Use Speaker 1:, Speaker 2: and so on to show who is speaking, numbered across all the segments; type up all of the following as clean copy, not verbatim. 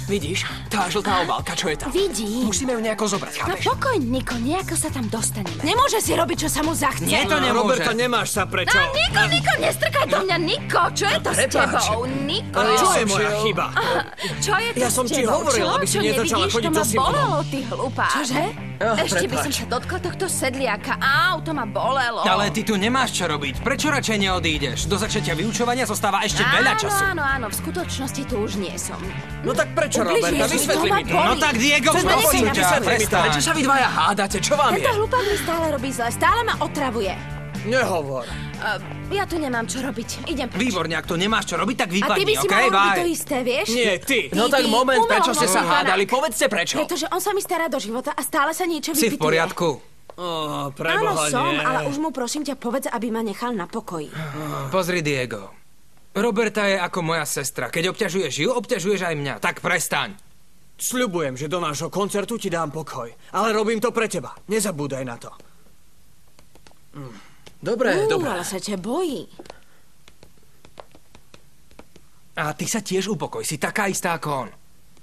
Speaker 1: Vidíš? Tá žltá obálka, čo je tam?
Speaker 2: Vidím.
Speaker 1: Musíme ju nejako zobrať, chápeš?
Speaker 2: No pokoj, Niko, nejako sa tam dostaneme. Nemôže si robiť, čo sa mu zachce.
Speaker 1: Nie, to nemôže.
Speaker 3: Roberta, nemáš sa prečo.
Speaker 2: No, Niko, nestrkaj do mňa, Niko, čo je to s tebou? Niko.
Speaker 3: Ale čo je moja chyba?
Speaker 2: Čo je to
Speaker 3: Ja
Speaker 2: s
Speaker 3: som ti
Speaker 2: tebou?
Speaker 3: hovoril, aby si nezačala chodiť so
Speaker 2: To ma
Speaker 3: Simonom.
Speaker 2: bolelo, ty hlupá. Čože? Ešte by som
Speaker 3: prepáč.
Speaker 2: sa dotkla tohto sedliaka. Au, to ma bolelo.
Speaker 1: Ale ty tu nemáš čo robiť. Prečo radšej neodídeš? Do začatia vyučovania zostáva ešte veľa času.
Speaker 2: Áno, v skutočnosti tu už nie som.
Speaker 3: No tak prečo,
Speaker 2: Ubližuješ
Speaker 3: Roberta?
Speaker 2: mi,
Speaker 3: Vysvetli
Speaker 2: to ma
Speaker 3: mi to.
Speaker 2: boli.
Speaker 1: No tak Diego,
Speaker 2: Čo
Speaker 1: prosím
Speaker 2: nechcem,
Speaker 1: ťa,
Speaker 2: aby som
Speaker 1: prestaň. Prečo sa vy dvaja hádate? Čo vám je?
Speaker 2: Tento hlupák mi stále robí zle, stále ma otravuje.
Speaker 3: Nehovor.
Speaker 2: Ja tu nemám čo robiť, idem preč.
Speaker 1: Výborne, ak to nemáš čo robiť, tak
Speaker 2: A ty by
Speaker 1: vypadni,
Speaker 2: si
Speaker 1: okej?
Speaker 2: mohol robiť
Speaker 1: Bye.
Speaker 2: to isté, vieš?
Speaker 3: Nie, ty.
Speaker 1: No tak moment,
Speaker 2: Umohol
Speaker 1: prečo ste sa
Speaker 2: môj
Speaker 1: hádali?
Speaker 2: panák.
Speaker 1: Povedzte prečo.
Speaker 2: Pretože on sa mi stará do života a stále sa niečo
Speaker 1: Si
Speaker 2: vypytuje.
Speaker 1: v poriadku?
Speaker 3: Ó,
Speaker 2: Áno,
Speaker 3: preboha,
Speaker 2: som,
Speaker 3: nie.
Speaker 2: ale už mu prosím ťa povedz, aby ma nechal na pokoji.
Speaker 1: Pozri, Diego. Roberta je ako moja sestra. Keď obťažuješ ju, obťažuješ aj mňa. Tak prestaň.
Speaker 3: Sľubujem, že do nášho koncertu ti dám pokoj. Ale robím to pre teba. Nezabúdaj na to. Dobre, dobre.
Speaker 2: Ale sa ťa bojí.
Speaker 1: A ty sa tiež upokoj. Si taká istá ako on.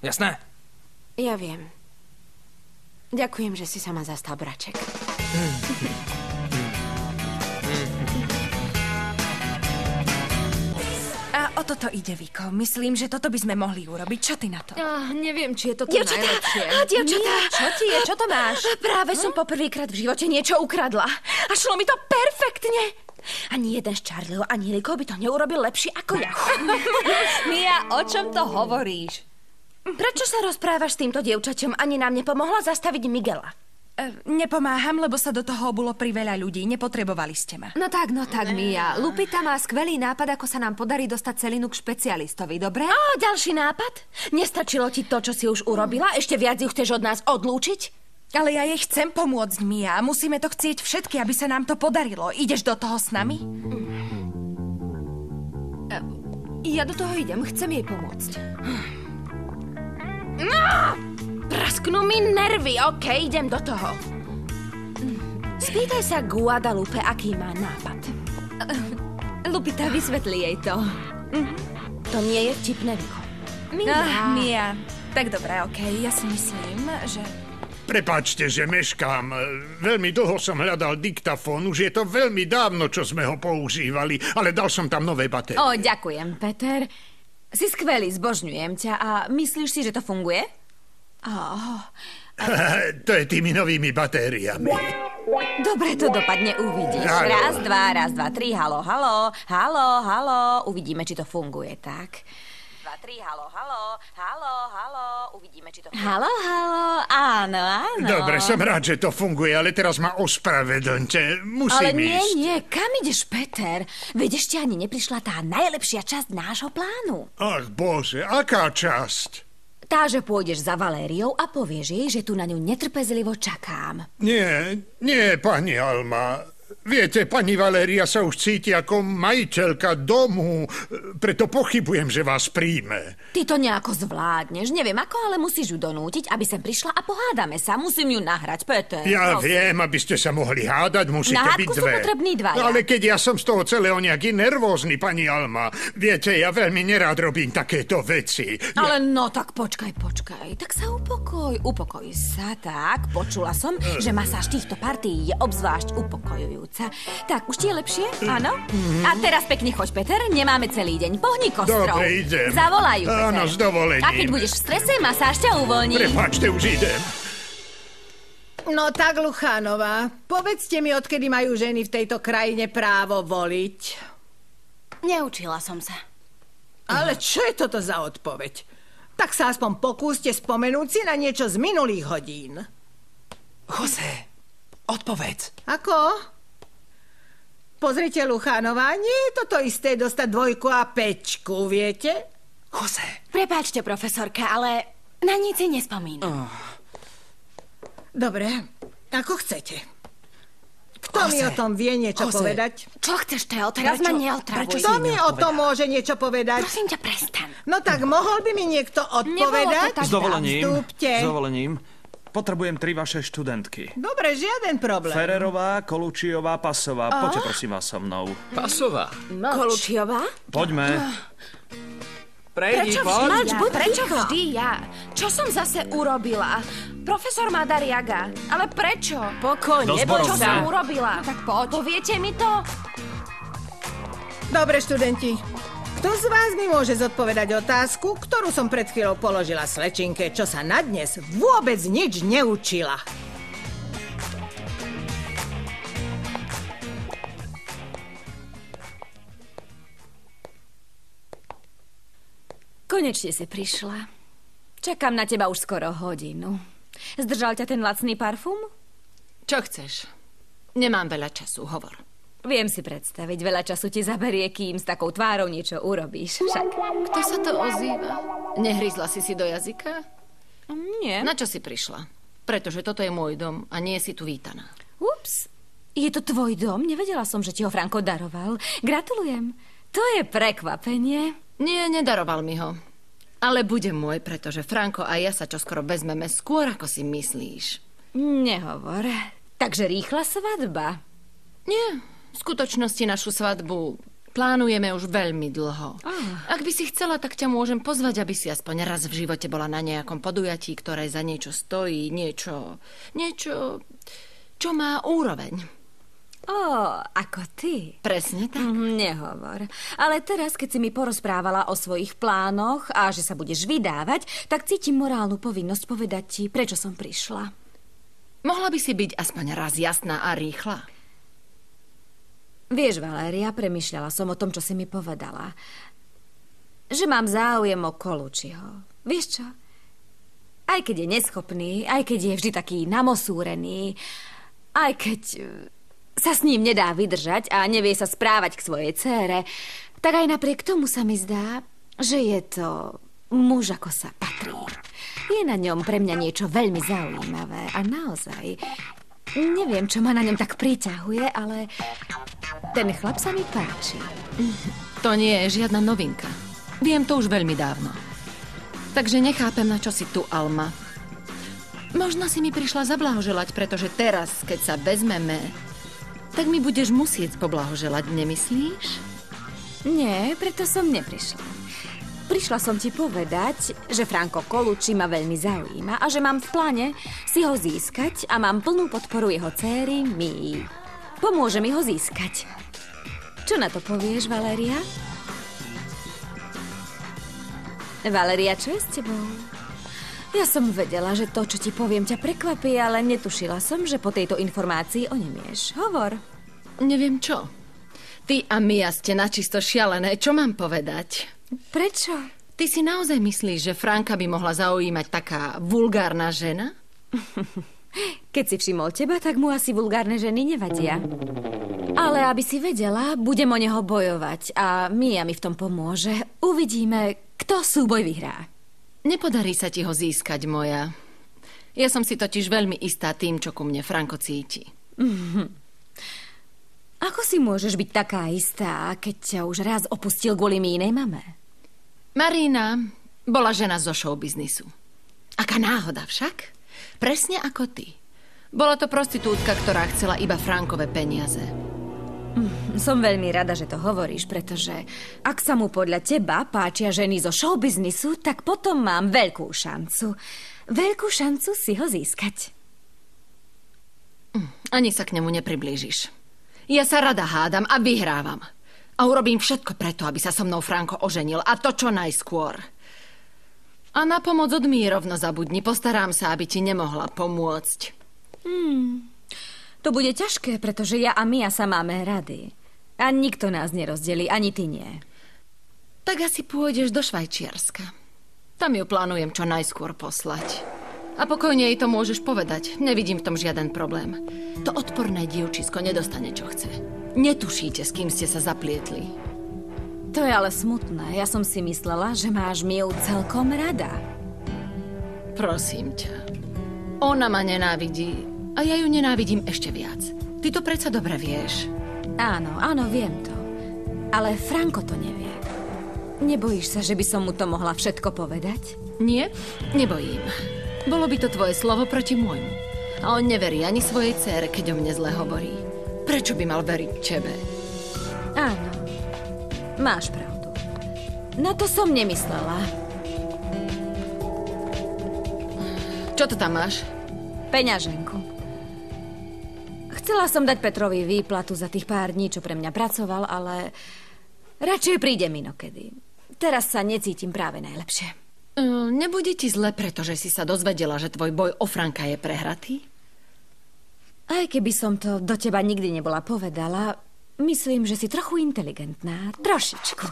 Speaker 1: Jasné?
Speaker 2: Ja viem. Ďakujem, že si sa ma zastal, braček.
Speaker 4: A o toto ide, Viko. Myslím, že toto by sme mohli urobiť. Čo ty na to?
Speaker 5: Neviem, či je toto
Speaker 2: Dievčatá,
Speaker 5: najlepšie.
Speaker 2: dievčatá.
Speaker 4: Čo ti je? Čo to máš?
Speaker 2: Práve som poprvýkrát v živote niečo ukradla. A šlo mi to perfektne. Ani jeden z Charlieho, ani Rico by to neurobil lepšie ako ja.
Speaker 4: Mia, o čom to hovoríš?
Speaker 2: Prečo sa rozprávaš s týmto dievčaťom? Ani nám nepomohla zastaviť Miguela.
Speaker 4: Nepomáham, lebo sa do toho bolo priveľa ľudí. Nepotrebovali ste ma.
Speaker 5: No tak, Mia. Lupita má skvelý nápad, ako sa nám podarí dostať Celinu k špecialistovi, dobre?
Speaker 2: Á, ďalší nápad? Nestačilo ti to, čo si už urobila? Ešte viac ju chceš od nás odlúčiť?
Speaker 4: Ale ja jej chcem pomôcť, Mia. Musíme to chcieť všetky, aby sa nám to podarilo. Ideš do toho s nami?
Speaker 5: Ja do toho idem, chcem jej pomôcť.
Speaker 2: Prasknú mi nervy, okej, idem do toho. Spýtaj sa Guadalupe, aký má nápad.
Speaker 5: Lupita, vysvetli jej to.
Speaker 2: To nie je vtipné, Viko.
Speaker 4: Mia. Tak dobré, okej. Ja si myslím, že...
Speaker 6: Prepáčte, že meškám. Veľmi dlho som hľadal diktafón. Už je to veľmi dávno, čo sme ho používali, ale dal som tam nové batérie.
Speaker 5: O, ďakujem, Peter. Si skvelý, zbožňujem ťa. A myslíš si, že to funguje?
Speaker 6: To je tými novými batériami.
Speaker 5: Dobre to dopadne, uvidíš.
Speaker 6: Áno.
Speaker 5: Raz, dva, tri, halo. Uvidíme, či to funguje, tak. 2, 3, halo. Uvidíme, či to funguje. Halo, áno.
Speaker 6: Dobre, som rád, že to funguje, ale teraz ma ospravedlňte.
Speaker 2: Ale
Speaker 6: Musím ísť.
Speaker 2: nie, kam ideš, Peter? Veď ešte ani neprišla tá najlepšia časť nášho plánu.
Speaker 6: Ach, Bože, aká časť?
Speaker 2: Tá, že pôjdeš za Valériou a povieš jej, že tu na ňu netrpezlivo čakám.
Speaker 6: Nie, pani Alma. Viete, pani Valéria sa už cíti ako majiteľka domu, preto pochybujem, že vás príjme.
Speaker 2: Ty to nejako zvládneš. Neviem ako, ale musíš ju donútiť, aby sem prišla a pohádame sa. Musím ju nahrať, Peter.
Speaker 6: Ja
Speaker 2: prosím.
Speaker 6: viem, aby ste sa mohli hádať, musíte
Speaker 2: Na
Speaker 6: byť
Speaker 2: hádku sú
Speaker 6: dve.
Speaker 2: potrební dvaja.
Speaker 6: No, ale keď ja som z toho celého nejaký nervózny, pani Alma. Viete, ja veľmi nerád robím takéto veci.
Speaker 2: Ale no tak počkaj. Tak sa upokoj sa, tak. Počula som, že masáž týchto partií je obzvlášť upokojujúca. Tak, už ti je lepšie? Áno? A teraz pekne choď, Peter, nemáme celý deň. Pohni kostrou.
Speaker 6: Dobre, idem.
Speaker 2: Zavolajú, Peter.
Speaker 6: Áno, s dovolením.
Speaker 2: A keď budeš v strese, masáž ťa uvoľní.
Speaker 6: Prepáčte, už idem.
Speaker 7: No tak, Luchánová, povedzte mi, odkedy majú ženy v tejto krajine právo voliť.
Speaker 2: Neučila som sa.
Speaker 7: Ale čo je toto za odpoveď? Tak sa aspoň pokúste spomenúť si na niečo z minulých hodín.
Speaker 1: Jose, odpovedz.
Speaker 7: Ako? Pozrite, Luchánová, nie je toto isté dostať 2 a 5, viete?
Speaker 1: Jose.
Speaker 2: Prepáčte, profesorka, ale na nic si nespomínam.
Speaker 7: Dobre, ako chcete. Kto mi o tom vie niečo povedať?
Speaker 2: Čo chceš, Teo? Teraz ma neotravuj.
Speaker 7: Kto mi o tom môže niečo povedať?
Speaker 2: Prosím ťa, prestaň.
Speaker 7: No tak mohol by mi niekto odpovedať?
Speaker 5: tak
Speaker 8: S dovolením.
Speaker 7: Vstúpte.
Speaker 8: S dovolením. Potrebujem 3 vaše študentky.
Speaker 7: Dobre, žiaden problém.
Speaker 8: Fererová, Kolučiová, Pasová. Poďte prosím vás so mnou.
Speaker 3: Pasová.
Speaker 2: Kolučiová?
Speaker 8: Poďme.
Speaker 3: Prejdi,
Speaker 4: Prečo vždy ja? Čo som zase urobila? Profesor Madariaga, ale prečo?
Speaker 9: Pokoj, neboj
Speaker 4: Čo
Speaker 9: sa.
Speaker 4: som urobila? No tak poď. Poviete mi to?
Speaker 7: Dobre, študenti. Kto z vás mi môže zodpovedať otázku, ktorú som pred chvíľou položila slečinke, čo sa na dnes vôbec nič neučila?
Speaker 2: Konečne si prišla. Čakám na teba už skoro hodinu. Zdržal ťa ten lacný parfum?
Speaker 9: Čo chceš? Nemám veľa času, hovor.
Speaker 2: Viem si predstaviť, veľa času ti zaberie, kým s takou tvárou niečo urobíš. Však.
Speaker 9: Kto sa to ozýva? Nehryzla si do jazyka?
Speaker 2: Nie.
Speaker 9: Na čo si prišla? Pretože toto je môj dom a nie si tu vítaná.
Speaker 2: Ups. Je to tvoj dom? Nevedela som, že ti ho Franko daroval. Gratulujem. To je prekvapenie.
Speaker 9: Nie, nedaroval mi ho. Ale bude môj, pretože Franko a ja sa čoskoro vezmeme skôr, ako si myslíš.
Speaker 2: Nehovor. Takže rýchla svadba?
Speaker 9: Nie. V skutočnosti našu svadbu plánujeme už veľmi dlho. Ak by si chcela, tak ťa môžem pozvať, aby si aspoň raz v živote bola na nejakom podujatí, ktoré za niečo stojí, niečo, čo má úroveň.
Speaker 2: Ako ty.
Speaker 9: Presne tak.
Speaker 2: Nehovor. Ale teraz, keď si mi porozprávala o svojich plánoch a že sa budeš vydávať, tak cítim morálnu povinnosť povedať ti, prečo som prišla.
Speaker 9: Mohla by si byť aspoň raz jasná a rýchla?
Speaker 2: Vieš, Valéria, premýšľala som o tom, čo si mi povedala. Že mám záujem o Colucciho. Vieš čo? Aj keď je neschopný, aj keď je vždy taký namosúrený, aj keď sa s ním nedá vydržať a nevie sa správať k svojej dcére, tak aj napriek tomu sa mi zdá, že je to muž, ako sa patrí. Je na ňom pre mňa niečo veľmi zaujímavé a naozaj neviem, čo ma na ňom tak priťahuje, ale ten chlap sa mi páči.
Speaker 9: To nie je žiadna novinka. Viem to už veľmi dávno. Takže nechápem, na čo si tu, Alma. Možno si mi prišla zablahoželať, pretože teraz, keď sa vezmeme, tak mi budeš musieť poblahoželať, nemyslíš?
Speaker 2: Nie, preto som neprišla. Prišla som ti povedať, že Franco Colucci ma veľmi zaujíma a že mám v pláne si ho získať a mám plnú podporu jeho céry Mii. Pomôže mi ho získať. Čo na to povieš, Valéria? Valéria, čo je s tebou? Ja som vedela, že to, čo ti poviem, ťa prekvapí, ale netušila som, že po tejto informácii onemieš. Hovor.
Speaker 9: Neviem čo. Ty a Mia ste načisto šialené. Čo mám povedať?
Speaker 2: Prečo?
Speaker 9: Ty si naozaj myslíš, že Franka by mohla zaujímať taká vulgárna žena?
Speaker 2: Keď si všimol teba, tak mu asi vulgárne ženy nevadia. Ale aby si vedela, budem o neho bojovať a Mia mi v tom pomôže. Uvidíme, kto súboj vyhrá.
Speaker 9: Nepodarí sa ti ho získať, moja. Ja som si totiž veľmi istá tým, čo ku mne Franko cíti.
Speaker 2: Ako si môžeš byť taká istá, keď ťa už raz opustil kvôli inej mame?
Speaker 9: Marina bola žena zo showbiznisu. Aká náhoda však? Presne ako ty. Bola to prostitútka, ktorá chcela iba Frankové peniaze.
Speaker 2: Som veľmi rada, že to hovoríš, pretože ak sa mu podľa teba páčia ženy zo showbiznisu, tak potom mám veľkú šancu. Veľkú šancu si ho získať.
Speaker 9: Ani sa k nemu nepriblížiš. Ja sa rada hádam a vyhrávam. A urobím všetko preto, aby sa so mnou Franko oženil. A to čo najskôr. A na pomoc od Mii rovno zabudni. Postarám sa, aby ti nemohla pomôcť.
Speaker 2: To bude ťažké, pretože ja a Mia sa máme rady. A nikto nás nerozdelí, ani ty nie.
Speaker 9: Tak asi pôjdeš do Švajčiarska. Tam ju plánujem čo najskôr poslať. A pokojne jej to môžeš povedať. Nevidím v tom žiaden problém. To odporné dievčisko nedostane, čo chce. Netušíte, s kým ste sa zaplietli.
Speaker 2: To je ale smutné. Ja som si myslela, že máš Miu celkom rada.
Speaker 9: Prosím ťa. Ona ma nenávidí a ja ju nenávidím ešte viac. Ty to predsa dobre vieš.
Speaker 2: Áno, viem to. Ale Franko to nevie. Nebojíš sa, že by som mu to mohla všetko povedať?
Speaker 9: Nie, nebojím. Bolo by to tvoje slovo proti môjmu. A on neverí ani svojej dcére, keď o mne zle hovorí. Prečo by mal veriť tebe?
Speaker 2: Áno, máš pravdu. Na to som nemyslela.
Speaker 9: Čo to tam máš?
Speaker 2: Peňaženku. Chcela som dať Petrovi výplatu za tých pár dní, čo pre mňa pracoval, ale radšej prídem inokedy. Teraz sa necítim práve najlepšie.
Speaker 9: Nebude ti zle, pretože si sa dozvedela, že tvoj boj o Franka je prehratý?
Speaker 2: Aj keby som to do teba nikdy nebola povedala, myslím, že si trochu inteligentná. Trošičku.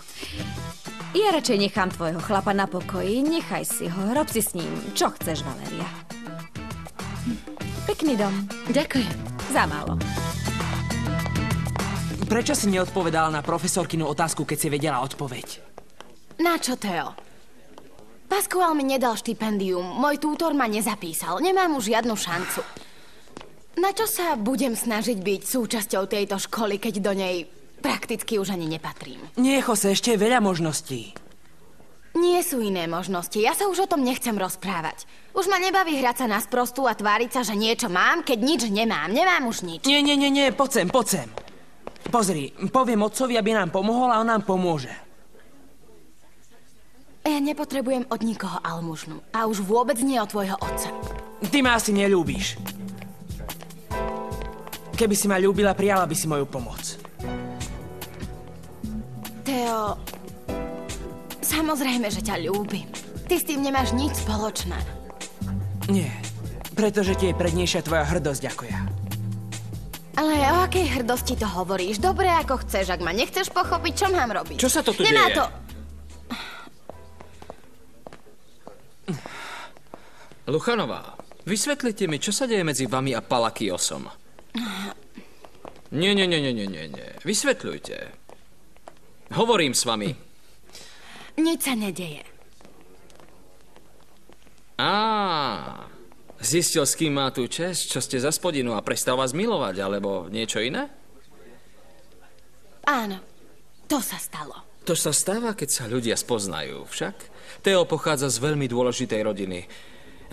Speaker 2: Ja radšej nechám tvojho chlapa na pokoji. Nechaj si ho, rob si s ním, čo chceš, Valéria. Pekný dom.
Speaker 9: Ďakujem.
Speaker 2: Za málo.
Speaker 10: Prečo si neodpovedala na profesorkinu otázku, keď si vedela odpoveď?
Speaker 4: Na čo, Teo? Pascual mi nedal štipendium, môj tútor ma nezapísal, nemám už žiadnu šancu. Na čo sa budem snažiť byť súčasťou tejto školy, keď do nej prakticky už ani nepatrím?
Speaker 10: Nie, Jose, ešte je veľa možností.
Speaker 4: Nie sú iné možnosti, ja sa už o tom nechcem rozprávať. Už ma nebaví hrať sa na sprostú a tváriť sa, že niečo mám, keď nič nemám. Nemám už nič.
Speaker 10: Nie, poď sem. Pozri, poviem otcovi, aby nám pomohol a on nám pomôže.
Speaker 4: Ja nepotrebujem od nikoho almužnu. A už vôbec nie od tvojho otca.
Speaker 10: Ty ma asi neľúbíš. Keby si ma ľúbila, prijala by si moju pomoc.
Speaker 4: Teo, samozrejme, že ťa ľúbim. Ty s tým nemáš nič spoločné.
Speaker 10: Nie, pretože ti je prednejšia tvoja hrdosť ako ja.
Speaker 4: Ale o akej hrdosti to hovoríš? Dobre, ako chceš. Ak ma nechceš pochopiť, čo mám robiť?
Speaker 1: Čo sa to tu
Speaker 4: Nemá
Speaker 1: deje?
Speaker 4: to...
Speaker 1: Luchanová, vysvetlite mi, čo sa deje medzi vami a Palakiosom. Nie. Vysvetľujte. Hovorím s vami.
Speaker 4: Nič sa nedeje.
Speaker 1: Zistil, s kým má tú česť, čo ste za spodinu a prestal vás milovať, alebo niečo iné?
Speaker 4: Áno, to sa stalo.
Speaker 1: To sa stáva, keď sa ľudia spoznajú. Však Teo pochádza z veľmi dôležitej rodiny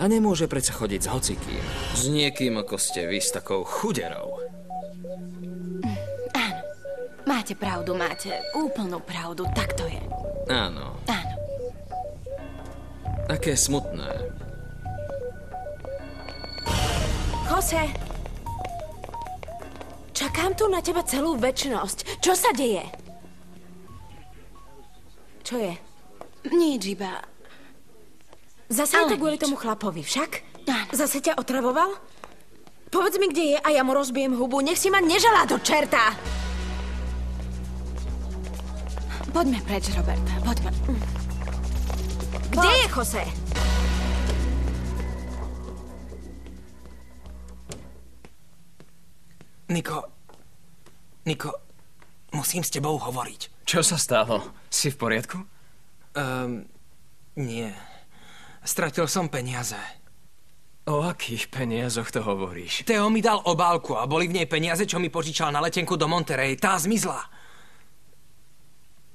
Speaker 1: a nemôže predsa chodiť s hocikým. S niekým, ako ste vy, s takou chuderou.
Speaker 4: Áno, máte pravdu, máte úplnú pravdu, tak to je.
Speaker 1: Áno.
Speaker 4: Áno.
Speaker 1: Také smutné.
Speaker 11: Jose, čakám tu na teba celú večnosť. Čo sa deje? Čo je?
Speaker 4: Nič, iba...
Speaker 11: Zase je to
Speaker 4: Ale
Speaker 11: kvôli
Speaker 4: nič.
Speaker 11: tomu chlapovi, však?
Speaker 4: Áno.
Speaker 11: Zase ťa otravoval? Povedz mi, kde je a ja mu rozbijem hubu. Nech si ma neželá do čerta!
Speaker 4: Poďme preč, Roberta, poďme.
Speaker 11: Kde je Jose?
Speaker 3: Niko, musím s tebou hovoriť.
Speaker 1: Čo sa stalo? Si v poriadku?
Speaker 3: Nie. Stratil som peniaze.
Speaker 1: O akých peniazoch to hovoríš?
Speaker 3: Teo mi dal obálku a boli v nej peniaze, čo mi požičal na letenku do Monterey. Tá zmizla.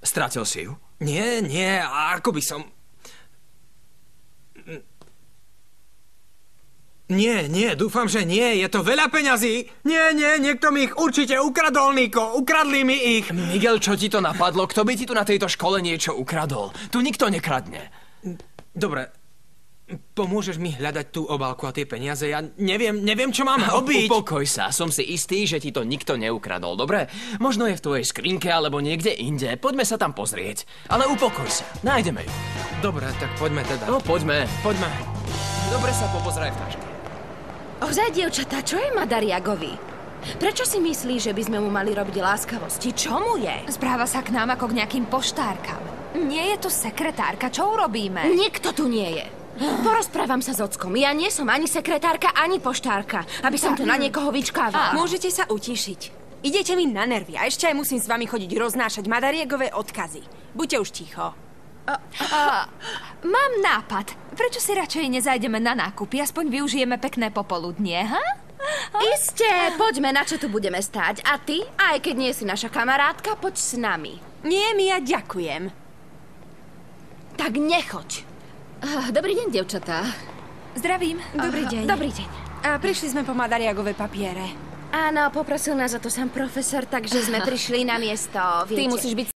Speaker 1: Stratil si ju?
Speaker 3: Nie, a ako by som... Nie, dúfam, že nie. Je to veľa peňazí. Nie, niekto mi ich určite ukradol, Niko. Ukradli mi ich.
Speaker 1: Miguel, čo ti to napadlo? Kto by ti tu na tejto škole niečo ukradol? Tu nikto nekradne.
Speaker 3: Dobre, pomôžeš mi hľadať tú obálku a tie peniaze? Ja neviem, čo mám robiť.
Speaker 1: Upokoj sa, som si istý, že ti to nikto neukradol, dobre? Možno je v tvojej skrinke alebo niekde inde. Poďme sa tam pozrieť. Ale upokoj sa, nájdeme ju.
Speaker 3: Dobre, tak poďme teda.
Speaker 1: No, poďme. Dobre sa popozeraj v taške.
Speaker 4: Ozaj, dievčatá, čo je Madariagovi? Prečo si myslí, že by sme mu mali robiť láskavosti? Čo mu je?
Speaker 2: Správa sa k nám ako k nejakým poštárkam. Nie je to sekretárka, čo urobíme?
Speaker 4: Nikto tu nie je. Porozprávam sa s ockom. Ja nie som ani sekretárka, ani poštárka, aby som tu na niekoho vyčkávala.
Speaker 11: Môžete sa utišiť. Idete mi na nervy a ešte aj musím s vami chodiť roznášať Madariagové odkazy. Buďte už ticho.
Speaker 2: Mám nápad. Prečo si radšej nezajdeme na nákupy? Aspoň využijeme pekné popoludnie, ha?
Speaker 4: Isté, poďme, na čo tu budeme stáť. A ty, aj keď nie si naša kamarátka, poď s nami.
Speaker 11: Nie, Mia, ďakujem.
Speaker 4: Tak nechoď.
Speaker 9: Dobrý deň, dievčatá.
Speaker 2: Zdravím.
Speaker 11: Dobrý deň.
Speaker 4: Dobrý deň.
Speaker 11: A prišli sme po Madariagové papiere.
Speaker 4: Áno, poprosil nás o to sám profesor, takže sme prišli na miesto, viete.
Speaker 11: Ty musíš byť